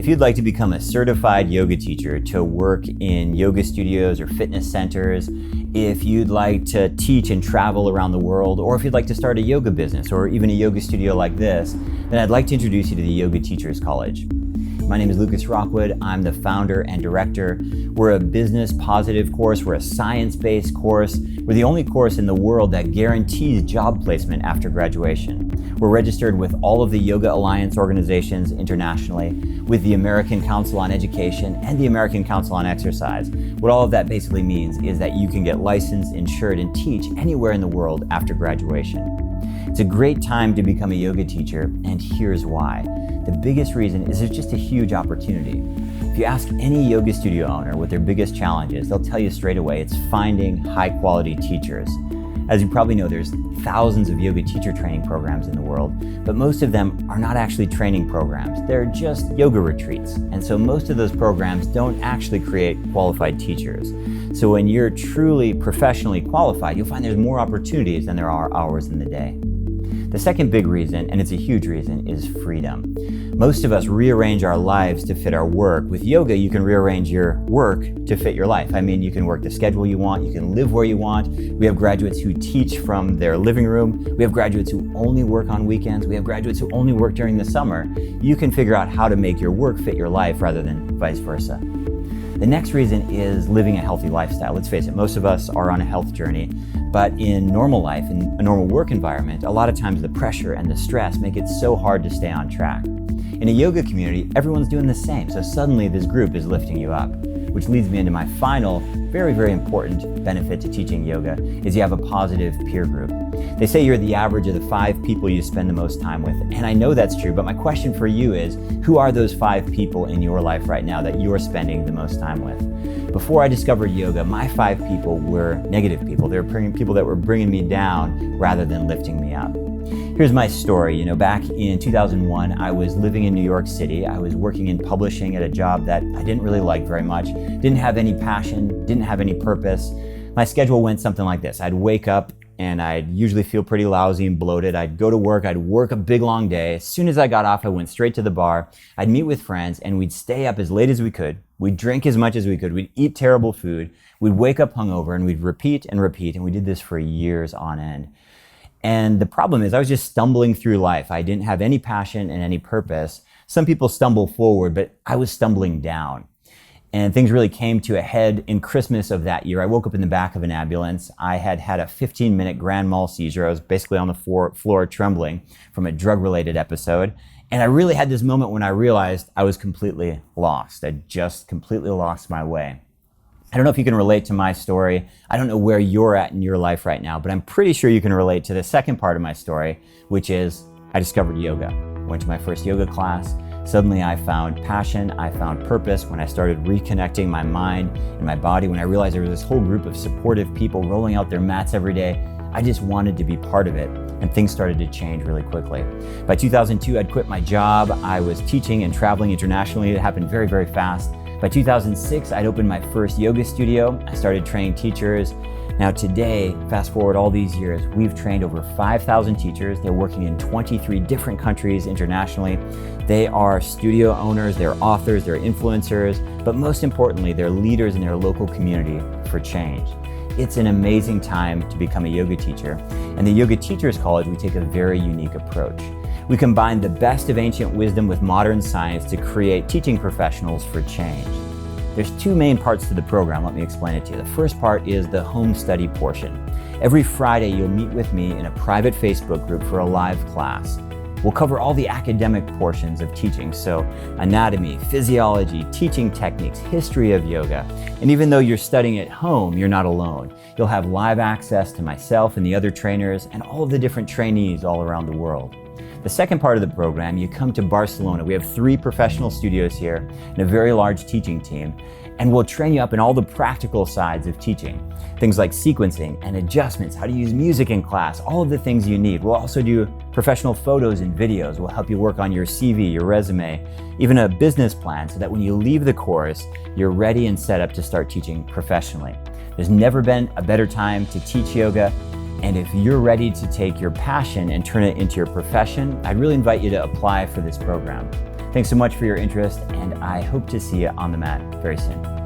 If you'd like to become a certified yoga teacher to work in yoga studios or fitness centers, if you'd like to teach and travel around the world, or if you'd like to start a yoga business or even a yoga studio like this, then I'd like to introduce you to the Yoga Teachers College. My name is Lucas Rockwood. I'm the founder and director. We're a business positive course. We're a science-based course. We're the only course in the world that guarantees job placement after graduation. We're registered with all of the Yoga Alliance organizations internationally, with the American Council on Education and the American Council on Exercise. What all of that basically means is that you can get licensed, insured, and teach anywhere in the world after graduation. It's a great time to become a yoga teacher, and here's why. The biggest reason is there's just a huge opportunity. If you ask any yoga studio owner what their biggest challenge is, they'll tell you straight away it's finding high-quality teachers. As you probably know, there's thousands of yoga teacher training programs in the world, but most of them are not actually training programs. They're just yoga retreats. And so most of those programs don't actually create qualified teachers. So when you're truly professionally qualified, you'll find there's more opportunities than there are hours in the day. The second big reason, and it's a huge reason, is freedom. Most of us rearrange our lives to fit our work. With yoga, you can rearrange your work to fit your life. I mean, you can work the schedule you want, you can live where you want. We have graduates who teach from their living room. We have graduates who only work on weekends. We have graduates who only work during the summer. You can figure out how to make your work fit your life rather than vice versa. The next reason is living a healthy lifestyle. Let's face it, most of us are on a health journey, but in normal life, in a normal work environment, a lot of times the pressure and the stress make it so hard to stay on track. In a yoga community, everyone's doing the same, so suddenly this group is lifting you up, which leads me into my final, very, very important benefit to teaching yoga, is you have a positive peer group. They say you're the average of the 5 people you spend the most time with, and I know that's true, but my question for you is, who are those 5 people in your life right now that you're spending the most time with? Before I discovered yoga, my 5 people were negative people. They were people that were bringing me down rather than lifting me up. Here's my story. Back in 2001, I was living in New York City. I was working in publishing at a job that I didn't really like very much, didn't have any passion, didn't have any purpose. My schedule went something like this. I'd wake up and I'd usually feel pretty lousy and bloated. I'd go to work, I'd work a big long day. As soon as I got off, I went straight to the bar. I'd meet with friends and we'd stay up as late as we could. We'd drink as much as we could. We'd eat terrible food. We'd wake up hungover and we'd repeat and repeat. And we did this for years on end. And the problem is I was just stumbling through life. I didn't have any passion and any purpose. Some people stumble forward, but I was stumbling down. And things really came to a head in Christmas of that year. I woke up in the back of an ambulance. I had had a 15-minute grand mal seizure. I was basically on the floor trembling from a drug-related episode. And I really had this moment when I realized I was completely lost. I just completely lost my way. I don't know if you can relate to my story. I don't know where you're at in your life right now, but I'm pretty sure you can relate to the second part of my story, which is I discovered yoga. Went to my first yoga class. Suddenly I found passion, I found purpose when I started reconnecting my mind and my body, when I realized there was this whole group of supportive people rolling out their mats every day. I just wanted to be part of it, and things started to change really quickly. By 2002, I'd quit my job. I was teaching and traveling internationally. It happened very, very fast. By 2006, I'd opened my first yoga studio. I started training teachers. Now today, fast forward all these years, we've trained over 5,000 teachers. They're working in 23 different countries internationally. They are studio owners, they're authors, they're influencers, but most importantly, they're leaders in their local community for change. It's an amazing time to become a yoga teacher. And the Yoga Teachers College, we take a very unique approach. We combine the best of ancient wisdom with modern science to create teaching professionals for change. There's 2 main parts to the program. Let me explain it to you. The first part is the home study portion. Every Friday, you'll meet with me in a private Facebook group for a live class. We'll cover all the academic portions of teaching, so anatomy, physiology, teaching techniques, history of yoga. And even though you're studying at home, you're not alone. You'll have live access to myself and the other trainers and all of the different trainees all around the world. The second part of the program, you come to Barcelona. We have 3 professional studios here and a very large teaching team, and we'll train you up in all the practical sides of teaching. Things like sequencing and adjustments, how to use music in class, all of the things you need. We'll also do professional photos and videos. We'll help you work on your CV, your resume, even a business plan so that when you leave the course, you're ready and set up to start teaching professionally. There's never been a better time to teach yoga. And if you're ready to take your passion and turn it into your profession, I'd really invite you to apply for this program. Thanks so much for your interest, and I hope to see you on the mat very soon.